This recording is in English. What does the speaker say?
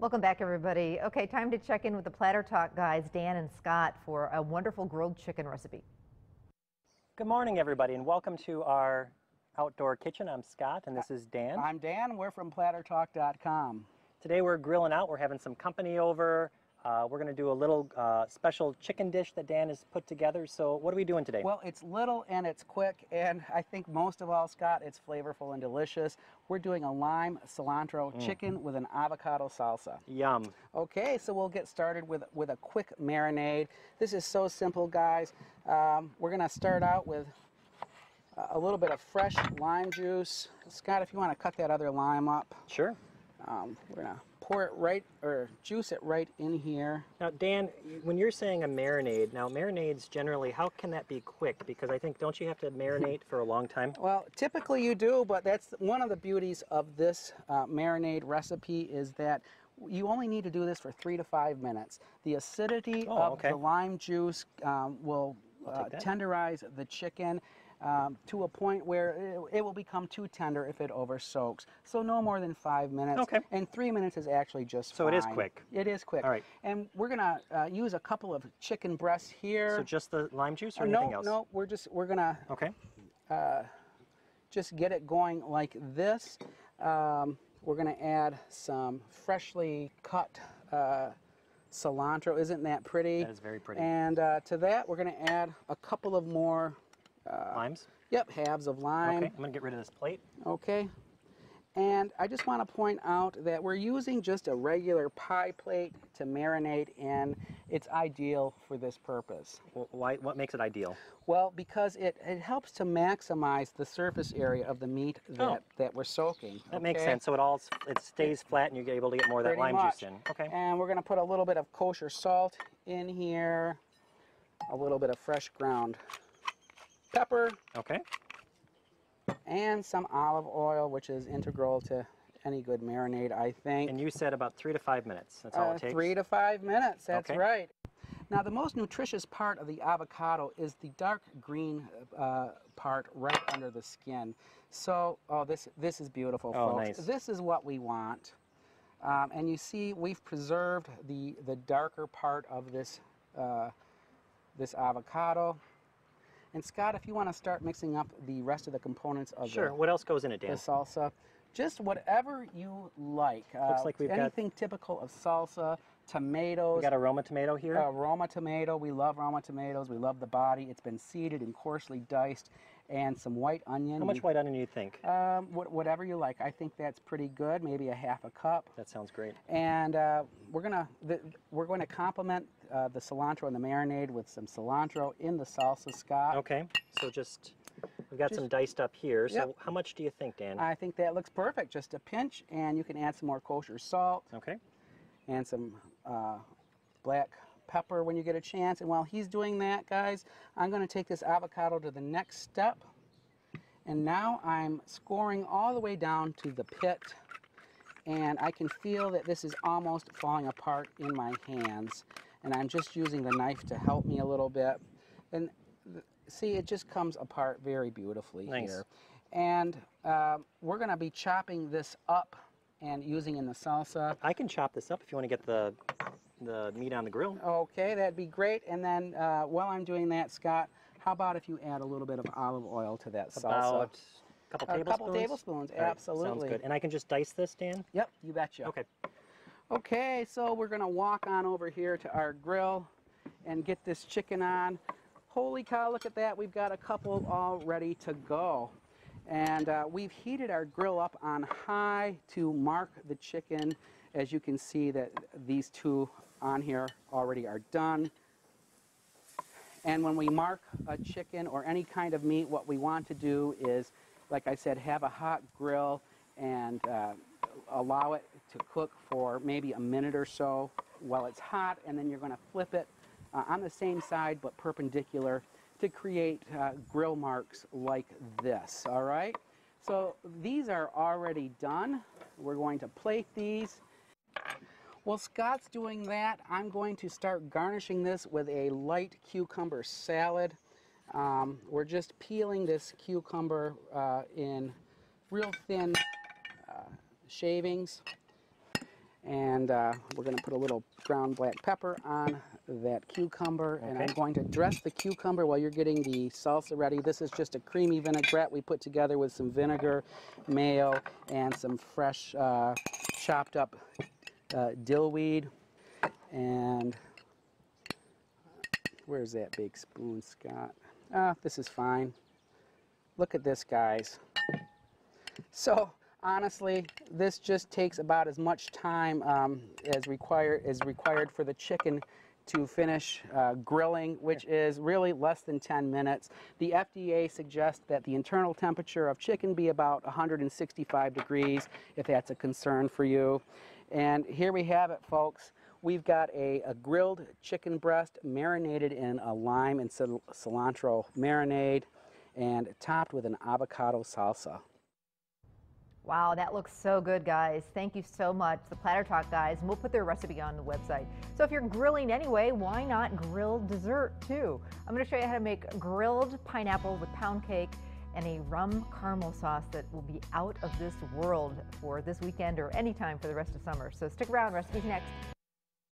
Welcome back, everybody. Okay, time to check in with the Platter Talk guys, Dan and Scott, for a wonderful grilled chicken recipe. Good morning, everybody, and welcome to our outdoor kitchen. I'm Scott, and this is Dan. I'm Dan. We're from PlatterTalk.com. Today we're grilling out. We're having some company over. We're going to do a little special chicken dish that Dan has put together. So what are we doing today? Well, it's little and it's quick, and I think most of all, Scott, it's flavorful and delicious. We're doing a lime cilantro chicken with an avocado salsa. Yum. Okay, so we'll get started with a quick marinade. This is so simple, guys. We're going to start out with a little bit of fresh lime juice. Scott, if you want to cut that other lime up. Sure. We're going to pour it right, or juice it right in here. Now, Dan, when you're saying a marinade, now marinades generally, how can that be quick? Because I think, don't you have to marinate for a long time? Well, typically you do, but that's one of the beauties of this marinade recipe is that you only need to do this for 3 to 5 minutes. The acidity of the lime juice will tenderize the chicken to a point where it will become too tender if it over soaks. So no more than 5 minutes. Okay. And 3 minutes is actually just fine. So it is quick. It is quick. All right. And we're gonna use a couple of chicken breasts here. So just the lime juice or anything else? No, we're gonna just get it going like this. We're gonna add some freshly cut cilantro. Isn't that pretty? That is very pretty. And to that, we're gonna add a couple of more limes? Yep, halves of lime. Okay, I'm going to get rid of this plate. Okay. And I just want to point out that we're using just a regular pie plate to marinate in. It's ideal for this purpose. Why? What makes it ideal? Well, because it helps to maximize the surface area of the meat that we're soaking. That makes sense. So it stays flat and you're able to get more of that lime juice in. Okay. And we're going to put a little bit of kosher salt in here, a little bit of fresh ground pepper. Okay. And some olive oil, which is integral to any good marinade, I think. And you said about 3 to 5 minutes. That's all it takes? 3 to 5 minutes, that's right. Now, the most nutritious part of the avocado is the dark green part right under the skin. So, this is beautiful, folks. Nice. This is what we want. And you see, we've preserved the darker part of this, this avocado. And Scott, if you want to start mixing up the rest of the components of what else goes in it, Dan? The salsa, just whatever you like. Looks like we've anything typical of salsa, tomatoes. We got a Roma tomato here. Roma tomato. We love Roma tomatoes. We love the body. It's been seeded and coarsely diced, and some white onion. How much white onion do you think? Whatever you like. I think that's pretty good. Maybe a half a cup. That sounds great. And we're going to complement the cilantro and the marinade with some cilantro in the salsa, Scott. Okay. So we've got some diced up here. So how much do you think, Dan? I think that looks perfect. Just a pinch, and you can add some more kosher salt. Okay. And some black pepper when you get a chance. And while he's doing that, guys, I'm going to take this avocado to the next step. And now I'm scoring all the way down to the pit. And I can feel that this is almost falling apart in my hands. And I'm just using the knife to help me a little bit. And see, it just comes apart very beautifully here. And we're going to be chopping this up and using in the salsa. I can chop this up if you want to get the meat on the grill. Okay, that'd be great. And then while I'm doing that, Scott, how about if you add a little bit of olive oil to that salsa? About a couple tablespoons? A couple tablespoons, absolutely. Sounds good. And I can just dice this, Dan? Yep, you betcha. Okay. Okay, so we're going to walk on over here to our grill and get this chicken on. Holy cow, look at that. We've got a couple all ready to go. And we've heated our grill up on high to mark the chicken. As you can see that these two on here already are done. And when we mark a chicken or any kind of meat, what we want to do is, like I said, have a hot grill and allow it to cook for maybe a minute or so while it's hot, and then you're going to flip it on the same side but perpendicular to create grill marks like this, all right? So these are already done. We're going to plate these. While Scott's doing that, I'm going to start garnishing this with a light cucumber salad. We're just peeling this cucumber in real thin shavings. And we're going to put a little ground black pepper on that cucumber. And I'm Okay. going to dress the cucumber while you're getting the salsa ready. This is just a creamy vinaigrette we put together with some vinegar, mayo, and some fresh chopped up dill weed. And where's that big spoon, Scott? This is fine. Look at this, guys. So honestly, this just takes about as much time as required for the chicken to finish grilling, which is really less than 10 minutes. The FDA suggests that the internal temperature of chicken be about 165 degrees, if that's a concern for you. And here we have it, folks. We've got a grilled chicken breast marinated in a lime and cilantro marinade and topped with an avocado salsa. Wow, that looks so good, guys. Thank you so much, the Platter Talk guys, and we'll put their recipe on the website. So if you're grilling anyway, why not grill dessert too? I'm going to show you how to make grilled pineapple with pound cake and a rum caramel sauce that will be out of this world for this weekend or anytime for the rest of summer. So stick around, recipe's next.